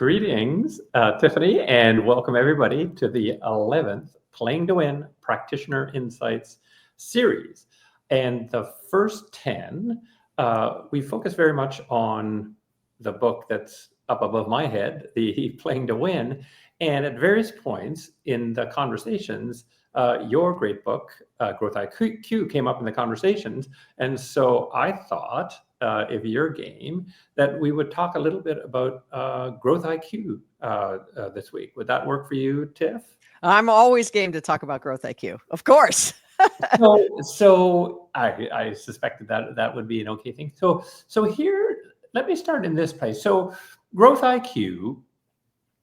Greetings, Tiffani, and welcome everybody to the 11th Playing to Win Practitioner Insights series. And the first 10, we focus very much on the book that's up above my head, the Playing to Win. And at various points in the conversations, your great book, Growth IQ, came up in the conversations. And so I thought, if your game, that we would talk a little bit about Growth IQ this week. Would that work for you, Tiff? I'm always game to talk about Growth IQ, of course. So I suspected that would be an okay thing. So here, let me start in this place. So Growth IQ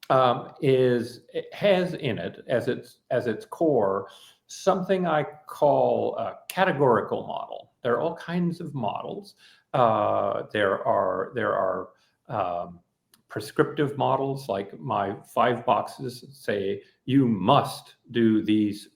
has in it as its core something I call a categorical model. There are all kinds of models. There are prescriptive models, like my 5 boxes say you must do these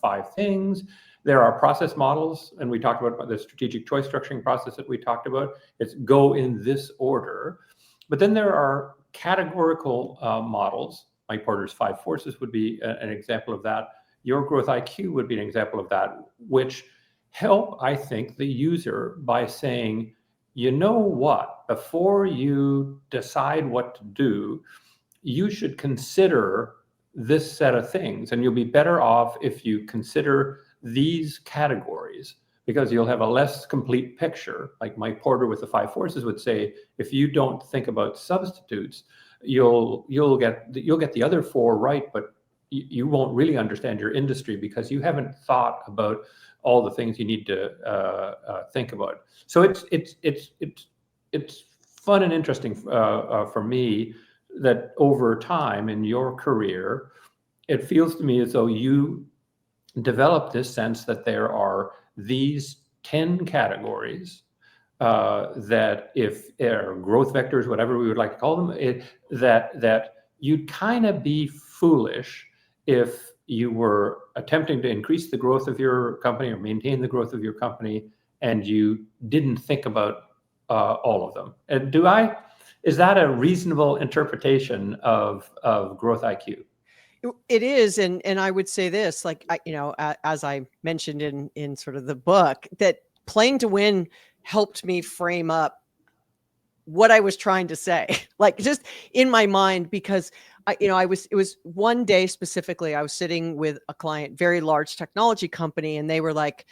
5 things. There are process models, and we talked about the strategic choice structuring process that we talked about. It's go in this order. But then there are categorical models. Mike Porter's 5 forces would be an example of that. Your Growth IQ would be an example of that, which help, I think, the user by saying, you know what, before you decide what to do, you should consider this set of things, and you'll be better off if you consider these categories, because you'll have a less complete picture. Like Mike Porter with the 5 forces would say, if you don't think about substitutes, you'll get the other 4 right, but you won't really understand your industry because you haven't thought about all the things you need to think about. So it's fun and interesting for me that over time in your career, it feels to me as though you develop this sense that there are these 10 categories that, if they're growth vectors, whatever we would like to call them, that you'd kind of be foolish if you were attempting to increase the growth of your company or maintain the growth of your company and you didn't think about all of them. And is that a reasonable interpretation of Growth IQ? It is, and I would say this, like, as I mentioned in sort of the book, that Playing to Win helped me frame up what I was trying to say, like just in my mind, because it was one day specifically, I was sitting with a client, very large technology company, and they were like,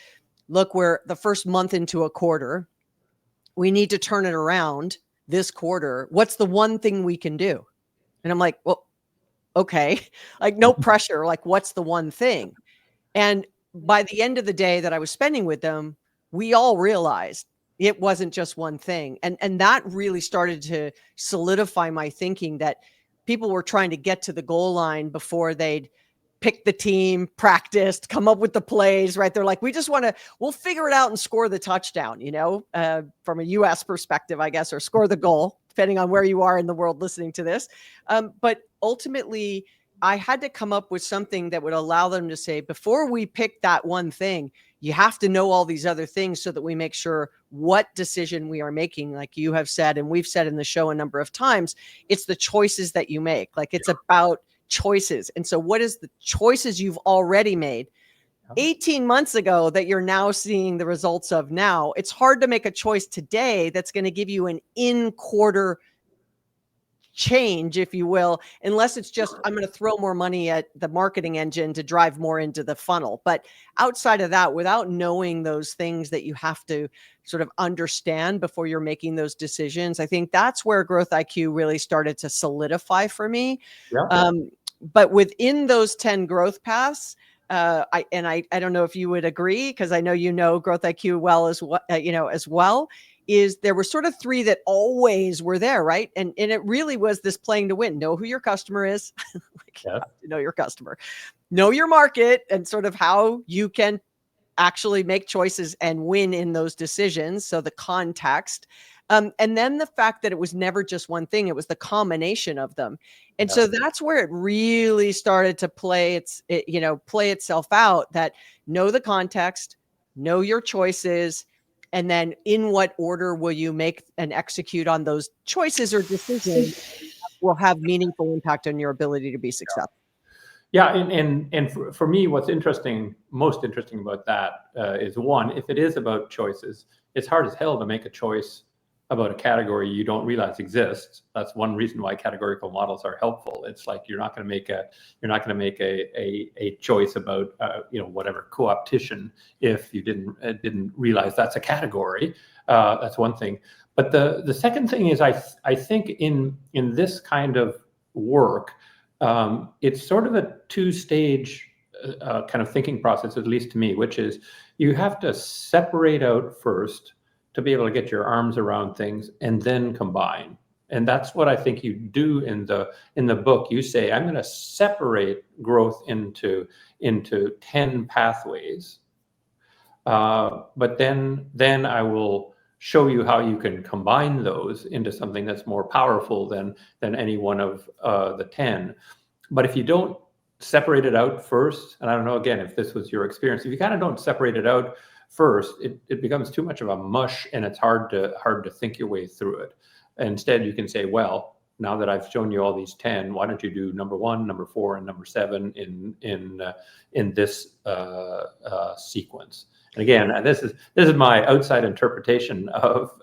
look, we're the first month into a quarter. We need to turn it around this quarter. What's the one thing we can do? And I'm like, well, okay, like no pressure. Like, what's the one thing? And by the end of the day that I was spending with them, we all realized it wasn't just one thing. And that really started to solidify my thinking that people were trying to get to the goal line before they'd pick the team, practiced, come up with the plays, right? They're like, we'll figure it out and score the touchdown, from a US perspective, I guess, or score the goal, depending on where you are in the world listening to this. But ultimately, I had to come up with something that would allow them to say, before we pick that one thing, you have to know all these other things so that we make sure what decision we are making. Like you have said, and we've said in the show a number of times, it's the choices that you make. Like it's about choices. And so what is the choices you've already made 18 months ago that you're now seeing the results of now? It's hard to make a choice today that's going to give you an in-quarter change, if you will, unless it's just, I'm going to throw more money at the marketing engine to drive more into the funnel. But outside of that, without knowing those things that you have to sort of understand before you're making those decisions, I think that's where Growth IQ really started to solidify for me. Yeah. But within those 10 growth paths, I don't know if you would agree, because I know Growth IQ well as well, is there were sort of 3 that always were there, right? And it really was this playing to win. Know who your customer is. Know your customer, know your market, and sort of how you can actually make choices and win in those decisions. So the context, and then the fact that it was never just one thing, it was the combination of them. And so that's where it really started to play itself out, that know the context, know your choices, and then in what order will you make and execute on those choices or decisions will have meaningful impact on your ability to be successful. Yeah, and for me, what's most interesting about that is one, if it is about choices, it's hard as hell to make a choice about a category you don't realize exists. That's one reason why categorical models are helpful. It's like you're not going to make a choice about whatever cooptition if you didn't realize that's a category. That's one thing. But the second thing is I think in this kind of work, it's sort of a two-stage kind of thinking process, at least to me, which is you have to separate out first to be able to get your arms around things and then combine. And that's what I think you do in the book. You say, I'm going to separate growth into 10 pathways, but then I will show you how you can combine those into something that's more powerful than any one of the 10. But if you don't separate it out first, and I don't know, again, if this was your experience, if you kind of don't separate it out first, it becomes too much of a mush, and it's hard to think your way through it. Instead, you can say, well, now that I've shown you all these 10, why don't you do number 1, number 4, and number 7 in this sequence? And again, this is my outside interpretation of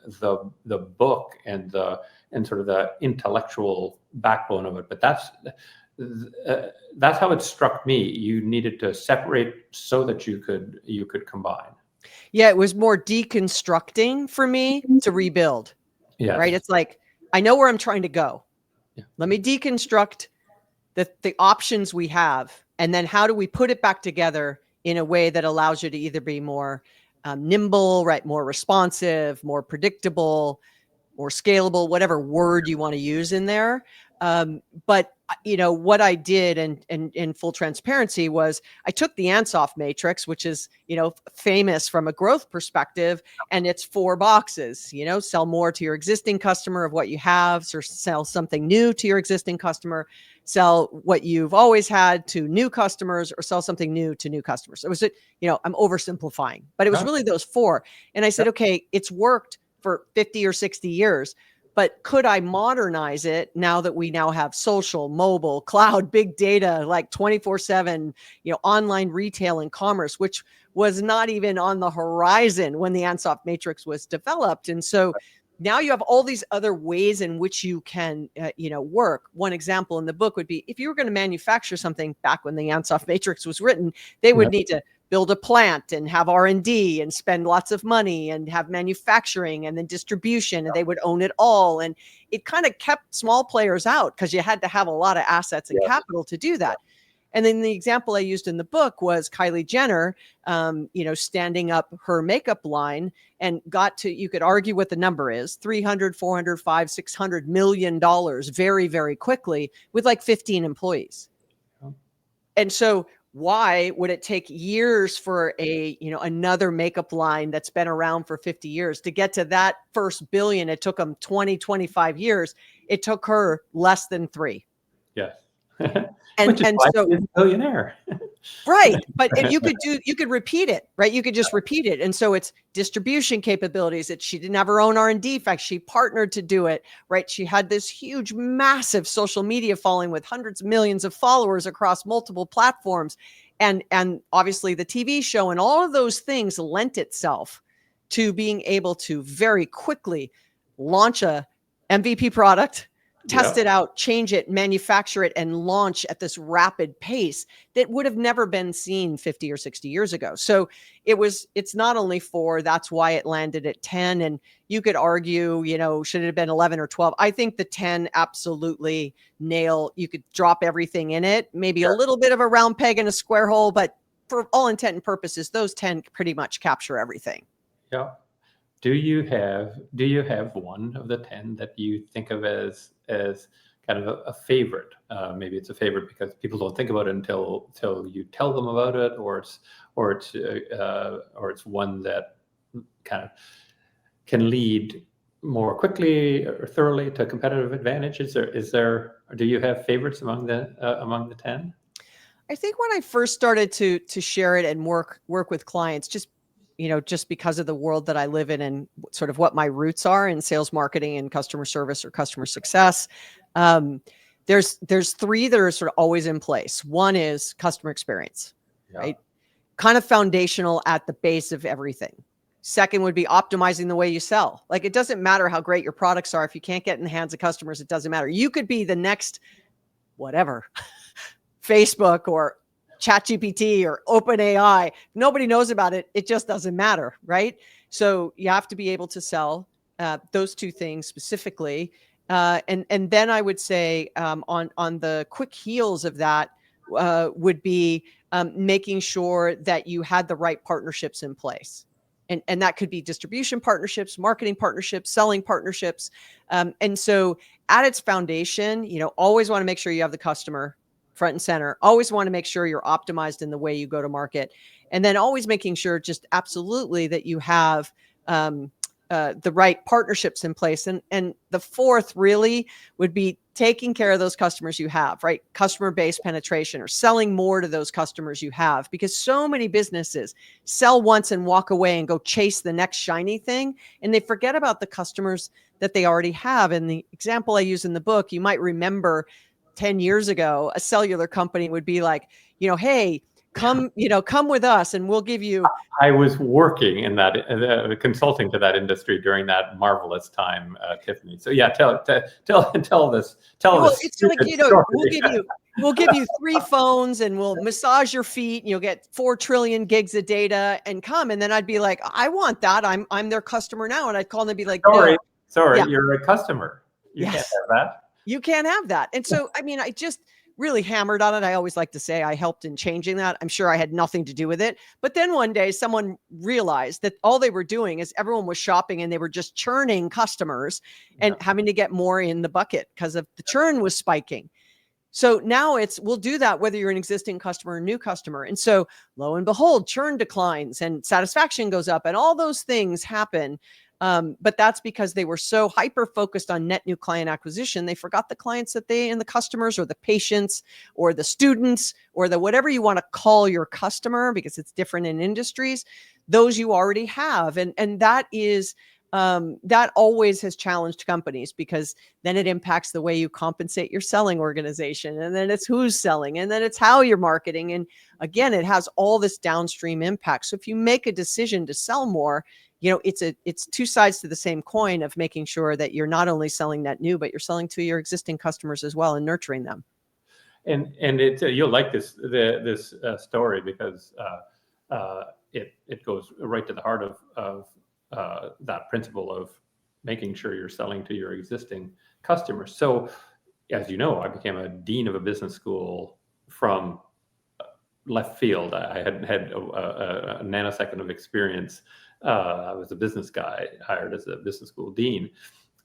the book and sort of the intellectual backbone of it. But that's how it struck me. You needed to separate so that you could combine. Yeah, it was more deconstructing for me to rebuild. Yes. Right. It's like, I know where I'm trying to go. Yeah. Let me deconstruct the options we have. And then how do we put it back together in a way that allows you to either be more nimble, right, more responsive, more predictable, more scalable, whatever word you want to use in there. But what I did, and in full transparency, was I took the Ansoff matrix, which is, famous from a growth perspective, and it's 4 boxes, sell more to your existing customer of what you have, or sell something new to your existing customer, sell what you've always had to new customers, or sell something new to new customers. It was, I'm oversimplifying, but it was really those 4. And I said, okay, it's worked for 50 or 60 years. But could I modernize it now that we now have social, mobile, cloud, big data, like 24/7, online retail and commerce, which was not even on the horizon when the Ansoff matrix was developed. And so now you have all these other ways in which you can, work. One example in the book would be if you were going to manufacture something back when the Ansoff matrix was written, they would need to build a plant and have R&D and spend lots of money and have manufacturing and then distribution, and they would own it all. And it kind of kept small players out because you had to have a lot of assets and capital to do that. And then the example I used in the book was Kylie Jenner, standing up her makeup line and got to, you could argue what the number is, 300, 400, 500, $600 million very, very quickly with like 15 employees. And so why would it take years for another makeup line that's been around for 50 years to get to that first billion? It took them 20, 25 years. It took her less than 3. Yes. And so she's a billionaire. Right. But you could repeat it, right? You could just repeat it. And so it's distribution capabilities. She didn't have her own R&D. In fact, she partnered to do it, right? She had this huge, massive social media following with hundreds of millions of followers across multiple platforms. And obviously the TV show and all of those things lent itself to being able to very quickly launch a MVP product, test it out, change it, manufacture it, and launch at this rapid pace that would have never been seen 50 or 60 years ago. So it's not only 4, that's why it landed at 10. And you could argue, should it have been 11 or 12? I think the 10 absolutely you could drop everything in it, maybe a little bit of a round peg in a square hole, but for all intent and purposes, those 10 pretty much capture everything. Yeah. Do you have one of the 10 that you think of as kind of a favorite? Maybe it's a favorite because people don't think about it until you tell them about it, or it's one that kind of can lead more quickly or thoroughly to competitive advantage. Do you have favorites among the 10? I think when I first started to share it and work with clients, just because of the world that I live in and sort of what my roots are in sales, marketing, and customer service or customer success, There's three that are sort of always in place. One is customer experience, right? Kind of foundational at the base of everything. Second would be optimizing the way you sell. Like, it doesn't matter how great your products are. If you can't get in the hands of customers, it doesn't matter. You could be the next whatever, Facebook or ChatGPT or OpenAI. Nobody knows about it. It just doesn't matter, right? So you have to be able to sell those two things specifically. And then I would say on the quick heels of that would be making sure that you had the right partnerships in place. And that could be distribution partnerships, marketing partnerships, selling partnerships. And so at its foundation, always want to make sure you have the customer front and center. Always want to make sure you're optimized in the way you go to market. And then always making sure just absolutely that you have the right partnerships in place. And the fourth really would be taking care of those customers you have, right? Customer-based penetration, or selling more to those customers you have, because so many businesses sell once and walk away and go chase the next shiny thing. And they forget about the customers that they already have. And the example I use in the book, you might remember 10 years ago, a cellular company would be like, hey, come with us and we'll give you. I was working in that consulting to that industry during that marvelous time, Tiffani. So yeah, tell this. It's like, we'll give you 3 phones and we'll massage your feet and you'll get 4 trillion gigs of data and come. And then I'd be like, I want that. I'm their customer now. And I'd call them and be like, sorry, yeah. You're a customer. You can't have that. You can't have that. And so, I just really hammered on it. I always like to say I helped in changing that. I'm sure I had nothing to do with it. But then one day someone realized that all they were doing is everyone was shopping and they were just churning customers and having to get more in the bucket because of the churn was spiking. So now we'll do that whether you're an existing customer or new customer. And so lo and behold, churn declines and satisfaction goes up and all those things happen. But that's because they were so hyper-focused on net new client acquisition, they forgot the clients and the customers or the patients or the students or the whatever you want to call your customer, because it's different in industries, those you already have. And that is, that always has challenged companies, because then it impacts the way you compensate your selling organization. And then it's who's selling, and then it's how you're marketing. And again, it has all this downstream impact. So if you make a decision to sell more, it's two sides to the same coin of making sure that you're not only selling net new, but you're selling to your existing customers as well and nurturing them. And it's you'll like this story, because it goes right to the heart of that principle of making sure you're selling to your existing customers. So, as you know, I became a dean of a business school from left field. I hadn't had a nanosecond of experience. I was a business guy hired as a business school dean,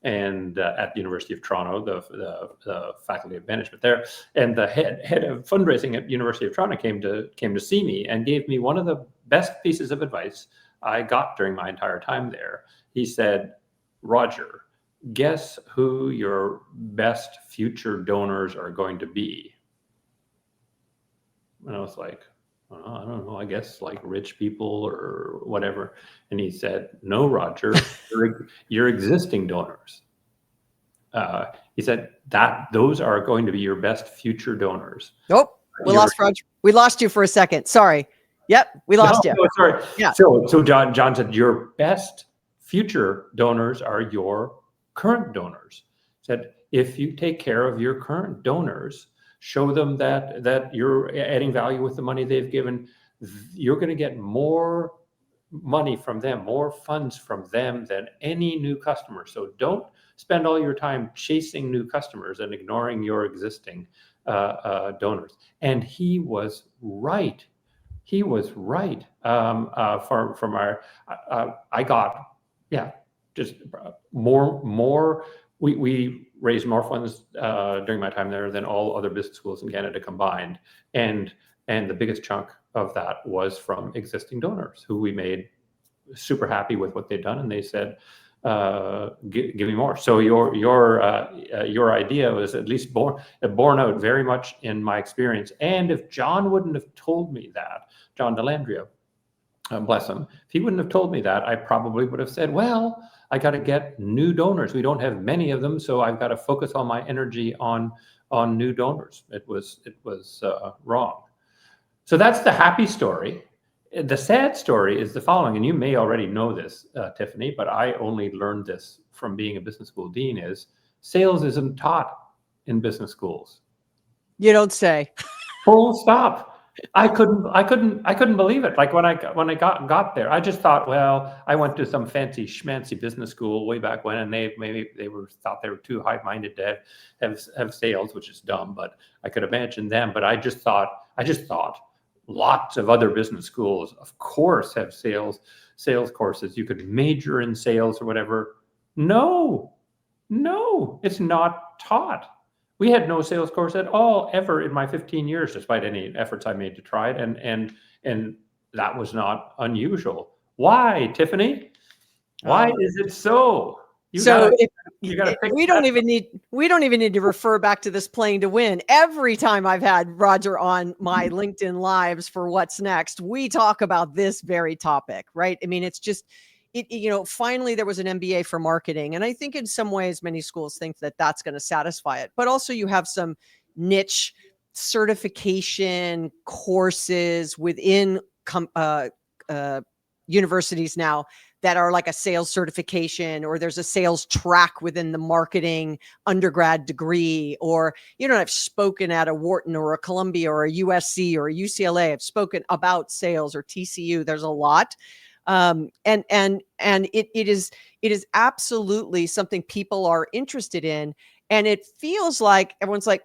and at the University of Toronto, the faculty of management there, and the head of fundraising at University of Toronto came to see me and gave me one of the best pieces of advice I got during my entire time there. He said, "Roger, guess who your best future donors are going to be?" And I was like, I don't know, I guess like rich people or whatever. And he said, "No, Roger, your existing donors." He said that those are going to be your best future donors. Nope. We lost Roger. We lost you for a second. Sorry. Yep. We lost you. No, sorry. Yeah. So John said, your best future donors are your current donors. Said, if you take care of your current donors, show them that you're adding value with the money they've given, you're going to get more money from them, more funds from them than any new customer. So don't spend all your time chasing new customers and ignoring your existing donors. And he was right. He was right. From our, I got, just more. We raised more funds during my time there than all other business schools in Canada combined, and the biggest chunk of that was from existing donors who we made super happy with what they'd done, and they said, "Give me more." So your idea was at least borne out very much in my experience. And if John wouldn't have told me that, John Delandria, bless him. If he wouldn't have told me that, I probably would have said, well, I got to get new donors. We don't have many of them, so I've got to focus all my energy on new donors. It was wrong. So that's the happy story. The sad story is the following, and you may already know this, Tiffani, but I only learned this from being a business school dean, is sales isn't taught in business schools. You don't say. Full stop. I couldn't believe it. Like when I got there, I just thought, well, I went to some fancy schmancy business school way back when, and they thought they were too high-minded to have sales, which is dumb, but I could imagine them. But I just thought lots of other business schools, of course, have sales courses. You could major in sales or whatever. No, it's not taught. We had no sales course at all ever in my 15 years, despite any efforts I made to try it, and that was not unusual. Why, Tiffani? Why is it so? You gotta fix we don't even need to refer back to this playing to win. Every time I've had Roger on my LinkedIn lives for What's Next, we talk about this very topic, right? I mean, it's just, finally there was an MBA for marketing. And I think in some ways, many schools think that that's going to satisfy it. But also you have some niche certification courses within universities now that are like a sales certification, or there's a sales track within the marketing undergrad degree, or, I've spoken at a Wharton or a Columbia or a USC or a UCLA. I've spoken about sales, or TCU. There's a lot. And it is absolutely something people are interested in. And it feels like everyone's like,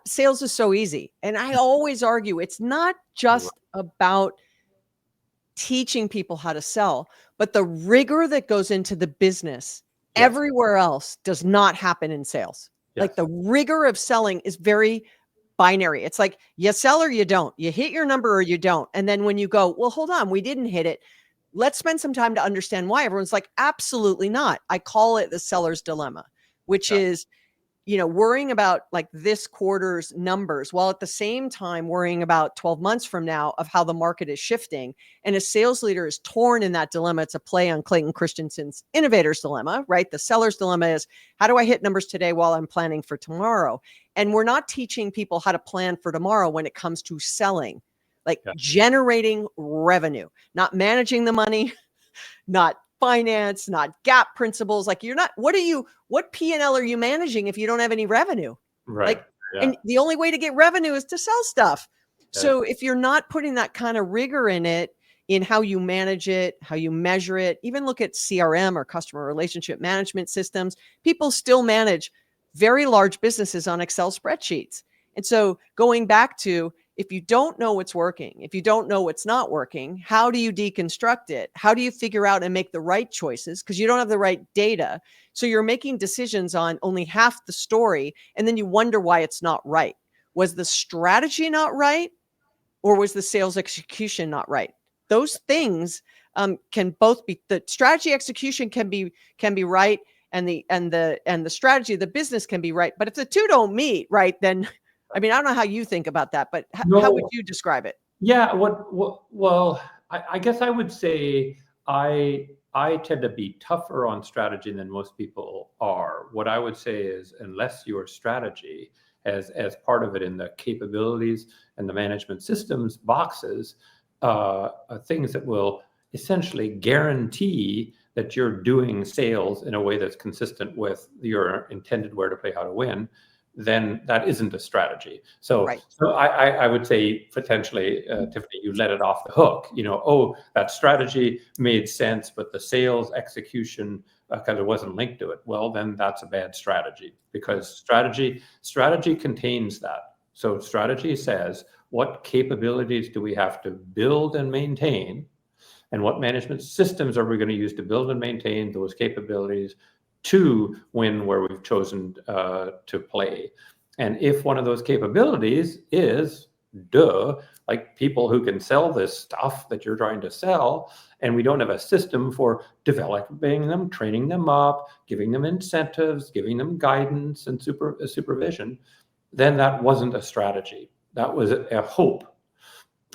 sales is so easy. And I always argue it's not just about teaching people how to sell, but the rigor that goes into the business everywhere else does not happen in sales. Yes. Like the rigor of selling is very binary. It's like you sell or you don't. You hit your number or you don't. And then when you go, well, hold on, we didn't hit it. Let's spend some time to understand why. Everyone's like, absolutely not. I call it the seller's dilemma, which is, worrying about like this quarter's numbers, while at the same time worrying about 12 months from now of how the market is shifting. And a sales leader is torn in that dilemma. It's a play on Clayton Christensen's Innovator's Dilemma, right? The seller's dilemma is, how do I hit numbers today while I'm planning for tomorrow? And we're not teaching people how to plan for tomorrow when it comes to selling, like generating revenue, not managing the money, not finance, not gap principles. Like what P&L are you managing if you don't have any revenue? Right. And the only way to get revenue is to sell stuff. Yeah. So if you're not putting that kind of rigor in it, in how you manage it, how you measure it, even look at CRM or customer relationship management systems, people still manage very large businesses on Excel spreadsheets. And so going back to, if you don't know what's working, if you don't know what's not working, how do you deconstruct it? How do you figure out and make the right choices? Because you don't have the right data. So you're making decisions on only half the story, and then you wonder why it's not right. Was the strategy not right? Or was the sales execution not right? Those things can both be, the strategy execution can be right, and the strategy of the business can be right. But if the two don't meet, right, then I mean, I don't know how you think about that, but how would you describe it? Yeah, well, I guess I would say I tend to be tougher on strategy than most people are. What I would say is, unless your strategy as part of it in the capabilities and the management systems boxes, things that will essentially guarantee that you're doing sales in a way that's consistent with your intended where to play, how to win, then that isn't a strategy. So, right. So I would say potentially, Tiffani, you let it off the hook. That strategy made sense, but the sales execution kind of wasn't linked to it. Well, then that's a bad strategy, because strategy contains that. So strategy says, what capabilities do we have to build and maintain, and what management systems are we going to use to build and maintain those capabilities to win where we've chosen to play. And if one of those capabilities is, like people who can sell this stuff that you're trying to sell, and we don't have a system for developing them, training them up, giving them incentives, giving them guidance and supervision, then that wasn't a strategy. That was a hope.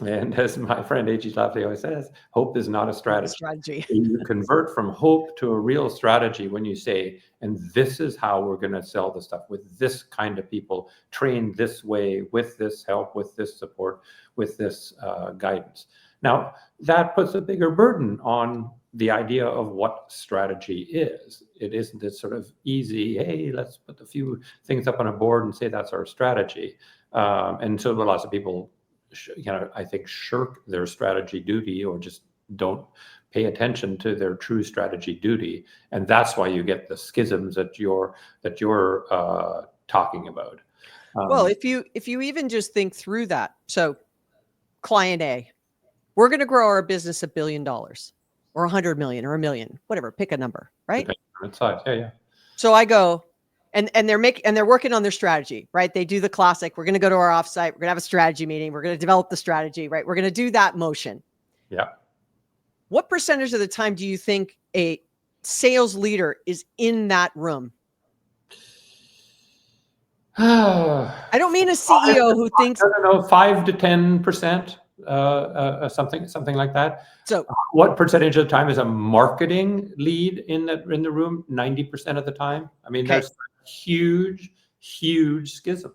And as my friend A.G. Lafley always says, hope is not a strategy. Strategy. You convert from hope to a real strategy when you say, and this is how we're going to sell the stuff with this kind of people, trained this way, with this help, with this support, with this guidance. Now, that puts a bigger burden on the idea of what strategy is. It isn't this sort of easy, hey, let's put a few things up on a board and say that's our strategy. And so lots of people, I think, shirk their strategy duty or just don't pay attention to their true strategy duty, and that's why you get the schisms that you're talking about. Well, if you even just think through that, so client A, we're going to grow our business $1 billion, or 100 million, or 1 million, whatever, pick a number, right? Depending on its size, yeah. So I go, and they're working on their strategy, right? They do the classic. We're going to go to our offsite. We're going to have a strategy meeting. We're going to develop the strategy, right? We're going to do that motion. Yeah. What percentage of the time do you think a sales leader is in that room? I don't mean a CEO who thinks. No, 5 to 10%, something like that. So, what percentage of the time is a marketing lead in the room? 90% of the time. I mean, okay. There's a huge schism.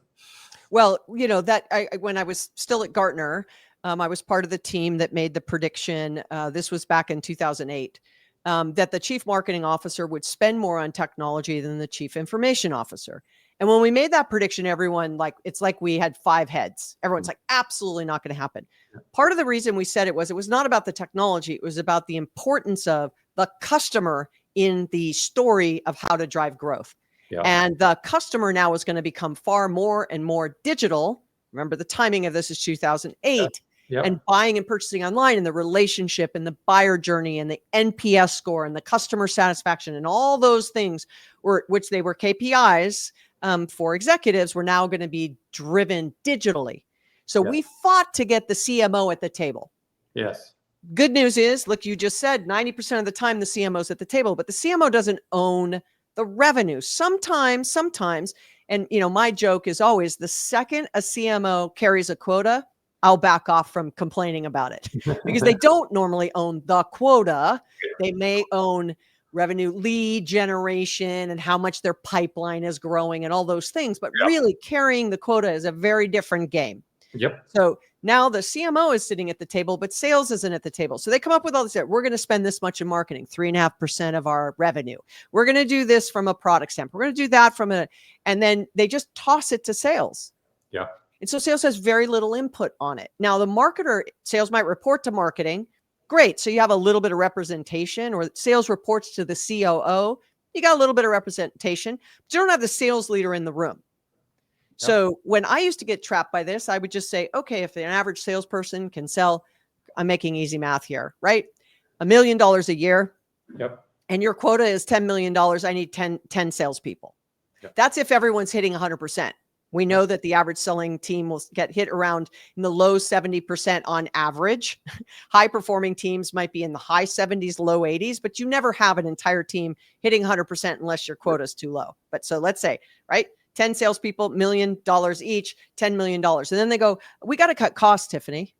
Well, when I was still at Gartner, I was part of the team that made the prediction. This was back in 2008. That the chief marketing officer would spend more on technology than the chief information officer. And when we made that prediction, everyone, it's like we had 5 heads. Everyone's like, absolutely not going to happen. Part of the reason we said it was not about the technology. It was about the importance of the customer in the story of how to drive growth. Yeah. And the customer now is going to become far more and more digital. Remember, the timing of this is 2008. Yeah. Yep. And buying and purchasing online, and the relationship and the buyer journey and the NPS score and the customer satisfaction and all those things which they were KPIs for executives, were now going to be driven digitally. So we fought to get the CMO at the table. Yes. Good news is, look, you just said 90% of the time the CMO's at the table, but the CMO doesn't own the revenue. Sometimes, and my joke is always, the second a CMO carries a quota, I'll back off from complaining about it, because they don't normally own the quota. They may own revenue, lead generation, and how much their pipeline is growing and all those things. But really carrying the quota is a very different game. Yep. So now the CMO is sitting at the table, but sales isn't at the table. So they come up with all this. We're going to spend this much in marketing, 3.5% of our revenue. We're going to do this from a product standpoint. We're going to do that and then they just toss it to sales. Yeah. And so sales has very little input on it. Now, sales might report to marketing. Great. So you have a little bit of representation, or sales reports to the COO. You got a little bit of representation, but you don't have the sales leader in the room. Yep. So when I used to get trapped by this, I would just say, okay, if an average salesperson can sell, I'm making easy math here, right? $1 million a year. Yep. And your quota is $10 million. I need 10 salespeople. Yep. That's if everyone's hitting 100%. We know that the average selling team will get hit around in the low 70% on average. High performing teams might be in the high 70s, low 80s, but you never have an entire team hitting 100% unless your quota is too low. But so let's say, right, 10 salespeople, $1 million each, $10 million. And then they go, we got to cut costs, Tiffani.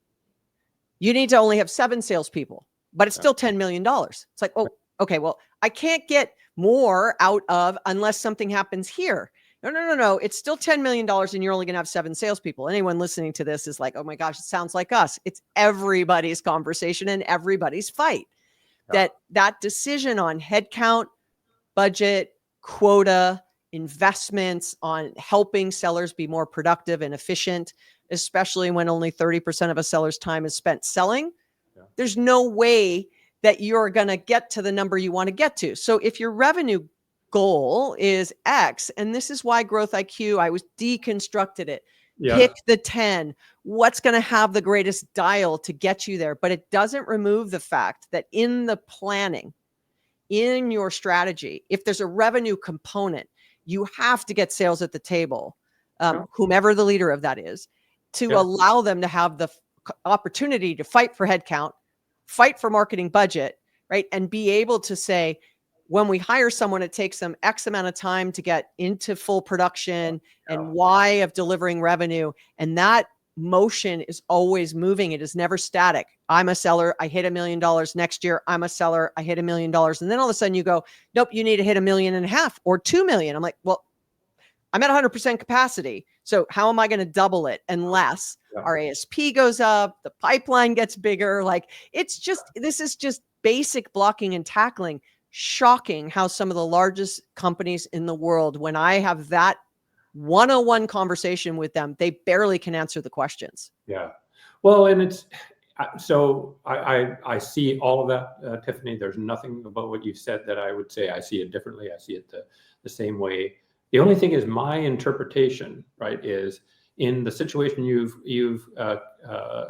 You need to only have 7 salespeople, but it's still $10 million. It's like, oh, okay, well, I can't get more out of unless something happens here. No. It's still $10 million and you're only going to have 7 salespeople. Anyone listening to this is like, oh my gosh, it sounds like us. It's everybody's conversation and everybody's fight. Yeah. That decision on headcount, budget, quota, investments, on helping sellers be more productive and efficient, especially when only 30% of a seller's time is spent selling. Yeah. There's no way that you're going to get to the number you want to get to. So if your revenue goal is X, and this is why Growth IQ, I was deconstructed it. Yeah. Pick the 10. What's going to have the greatest dial to get you there? But it doesn't remove the fact that in the planning, in your strategy, if there's a revenue component, you have to get sales at the table, whomever the leader of that is, to allow them to have the opportunity to fight for headcount, fight for marketing budget, right? And be able to say, when we hire someone, it takes them X amount of time to get into full production and Y of delivering revenue. And that motion is always moving. It is never static. I'm a seller. I hit $1 million next year. I'm a seller. I hit $1 million. And then all of a sudden you go, nope, you need to hit 1.5 million or 2 million. I'm like, well, I'm at 100% capacity. So how am I going to double it unless our ASP goes up, the pipeline gets bigger? Like this is just basic blocking and tackling. Shocking how some of the largest companies in the world, when I have that one-on-one conversation with them, they barely can answer the questions. Yeah. Well, and it's, so I see all of that, Tiffani. There's nothing about what you said that I would say I see it differently. I see it the same way. The only thing is my interpretation, right, is in the situation you've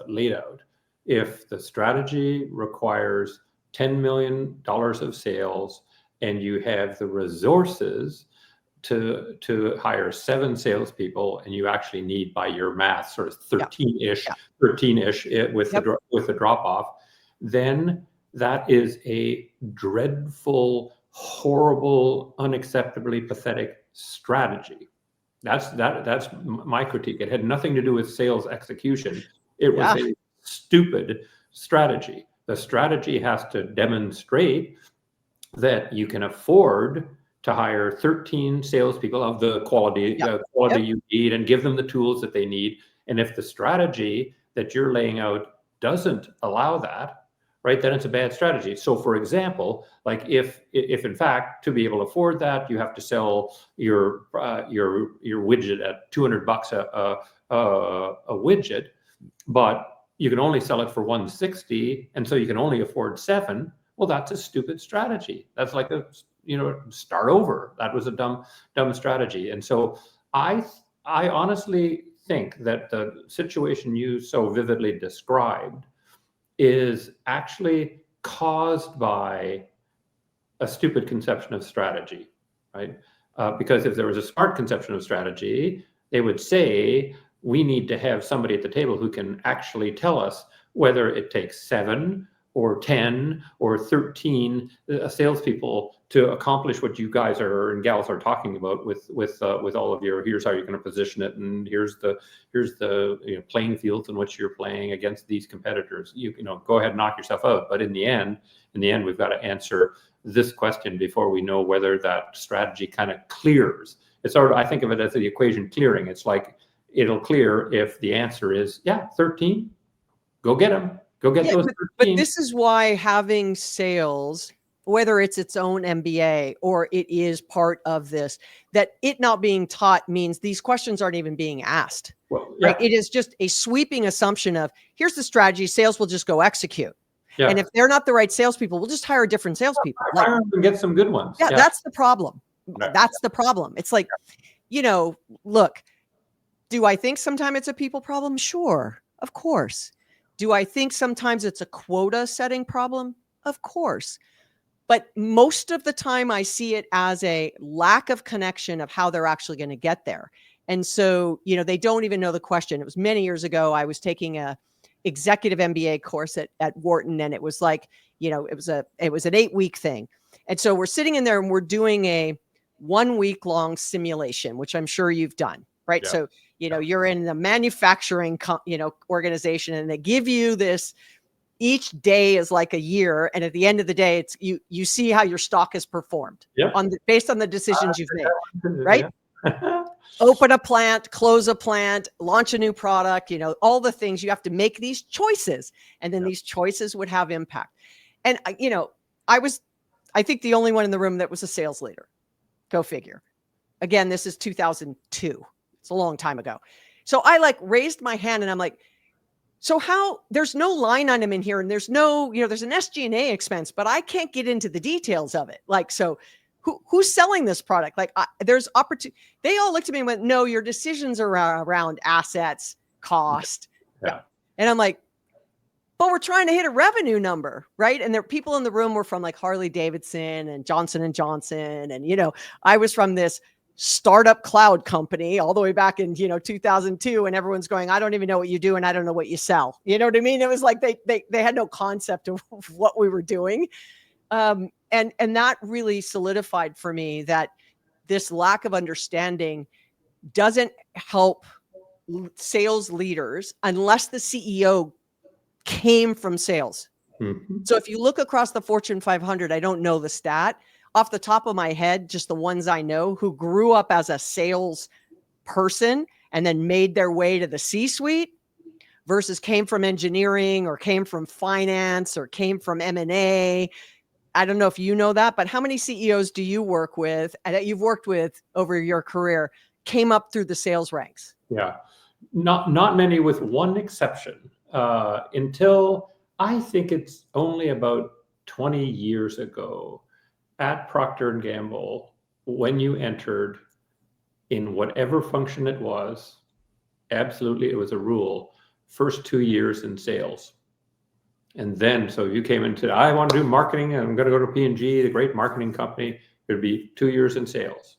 laid out, if the strategy requires $10 million of sales and you have the resources to hire 7 salespeople, and you actually need, by your math, sort of 13-ish with the drop off, then that is a dreadful, horrible, unacceptably pathetic strategy. That's my critique. It had nothing to do with sales execution. It was a stupid strategy. The strategy has to demonstrate that you can afford to hire 13 salespeople of the quality you need and give them the tools that they need. And if the strategy that you're laying out doesn't allow that, right, then it's a bad strategy. So for example, like if in fact, to be able to afford that, you have to sell your widget at $200 a widget, but you can only sell it for $160, and so you can only afford 7. Well, that's a stupid strategy. That's like start over. That was a dumb strategy. And so I honestly think that the situation you so vividly described is actually caused by a stupid conception of strategy, right? Because if there was a smart conception of strategy, they would say, we need to have somebody at the table who can actually tell us whether it takes 7 or 10 or 13 salespeople to accomplish what you guys are and gals are talking about with all of your, here's how you're going to position it, and here's the playing fields in which you're playing against these competitors. You go ahead and knock yourself out. But in the end, we've got to answer this question before we know whether that strategy kind of clears. It's sort of, I think of it as the equation clearing. It's like it'll clear if the answer is 13. Go get them. Go get those 13. But this is why having sales, whether it's its own MBA or it is part of this, that it not being taught means these questions aren't even being asked. Well, right? It is just a sweeping assumption of, here's the strategy, sales will just go execute. Yeah. And if they're not the right salespeople, we'll just hire different salespeople. Hire them and get some good ones. Yeah, that's the problem. Yeah. That's the problem. It's like, look, do I think sometimes it's a people problem? Sure, of course. Do I think sometimes it's a quota setting problem? Of course. But most of the time I see it as a lack of connection of how they're actually going to get there. And so, they don't even know the question. It was many years ago. I was taking a executive MBA course at Wharton, and it was like, it was an 8-week thing. And so we're sitting in there and we're doing a 1-week-long simulation, which I'm sure you've done, right? Yeah. So, you're in the manufacturing, organization, and they give you this, each day is like a year. And at the end of the day, it's you see how your stock has performed based on the decisions you've made, right? Yeah. Open a plant, close a plant, launch a new product, all the things. You have to make these choices, and then these choices would have impact. And, I think the only one in the room that was a sales leader. Go figure. Again, this is 2002. It's a long time ago. So I raised my hand and I'm like, so how, there's no line item in here, and there's no, there's an SG&A expense, but I can't get into the details of it. So who's selling this product? There's opportunity. They all looked at me and went, no, your decisions are around assets, cost. Yeah. And I'm like, but we're trying to hit a revenue number, right? And there people in the room were from Harley Davidson and Johnson & Johnson. And, I was from this startup cloud company all the way back in, 2002. And everyone's going, I don't even know what you do, and I don't know what you sell. You know what I mean? It was like they had no concept of what we were doing. And that really solidified for me that this lack of understanding doesn't help sales leaders unless the CEO came from sales. Mhm. So if you look across the Fortune 500, I don't know the stat off the top of my head, just the ones I know who grew up as a sales person and then made their way to the C-suite versus came from engineering or came from finance or came from M&A. I don't know if you know that, but how many CEOs do you work with that you've worked with over your career came up through the sales ranks? Yeah, not many, with one exception. Until I think it's only about 20 years ago at Procter and Gamble, when you entered in whatever function it was, absolutely it was a rule, first 2 years in sales. And then, so you came into, I want to do marketing and I'm going to go to P&G, the great marketing company, it would be 2 years in sales.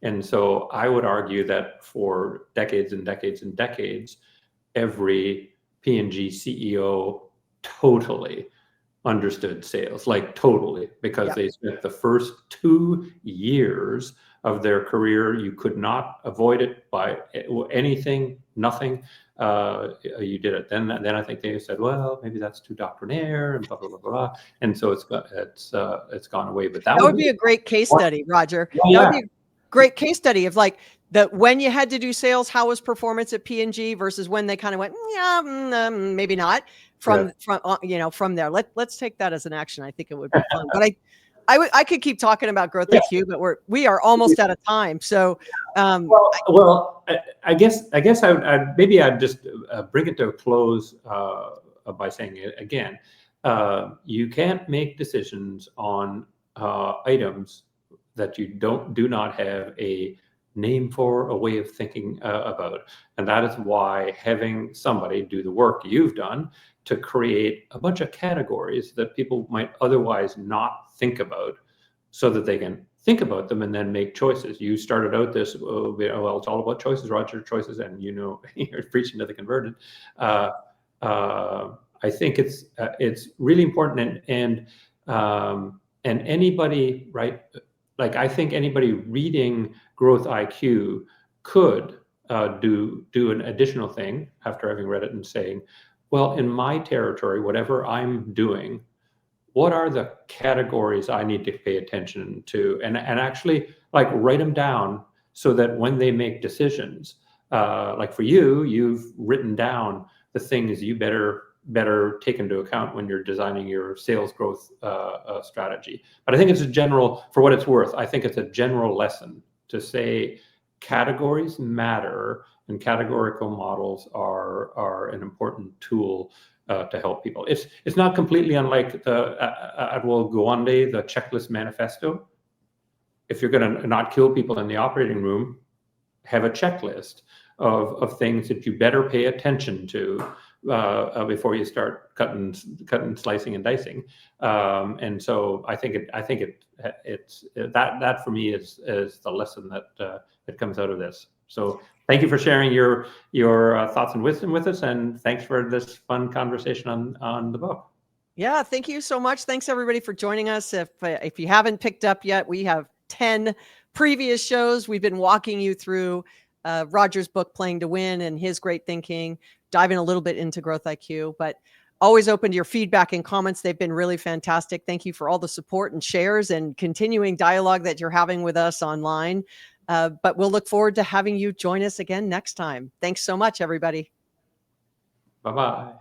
And so I would argue that for decades and decades and decades, every P&G CEO totally understood sales, like totally, because they spent the first 2 years of their career. You could not avoid it by anything, nothing. You did it. Then I think they said, well, maybe that's too doctrinaire and blah blah blah blah. And so it's gone away. But that would be a great case study, Roger. Oh, yeah. That would be a great case study of like when you had to do sales, how was performance at P&G versus when they kind of went, yeah, maybe not from there. Let's take that as an action. I think it would be fun. But I could keep talking about growth IQ, but we are almost out of time. So, I guess I'd just bring it to a close by saying it again. You can't make decisions on items that you do not have a name for, a way of thinking about, and that is why having somebody do the work you've done to create a bunch of categories that people might otherwise not think about, so that they can think about them and then make choices. You started out this, well, it's all about choices, Roger, choices, and you're preaching to the converted. I think it's really important, and anybody, right? Like, I think anybody reading Growth IQ could do an additional thing after having read it and saying, well, in my territory, whatever I'm doing, what are the categories I need to pay attention to, and actually like write them down so that when they make decisions, like for you, you've written down the things you better take into account when you're designing your sales growth strategy. But I think it's a general, for what it's worth, I think it's a general lesson to say categories matter, and categorical models are an important tool to help people. It's not completely unlike the Adwal Gawande, the checklist manifesto. If you're going to not kill people in the operating room, have a checklist of things that you better pay attention to before you start cutting, slicing, and dicing. And so I think it's that for me is the lesson that comes out of this. So thank you for sharing your thoughts and wisdom with us, and thanks for this fun conversation on the book. Yeah, thank you so much. Thanks everybody for joining us. If you haven't picked up yet, we have 10 previous shows. We've been walking you through Roger's book, Playing to Win, and his great thinking, diving a little bit into Growth IQ, but always open to your feedback and comments. They've been really fantastic. Thank you for all the support and shares and continuing dialogue that you're having with us online. But we'll look forward to having you join us again next time. Thanks so much, everybody. Bye-bye.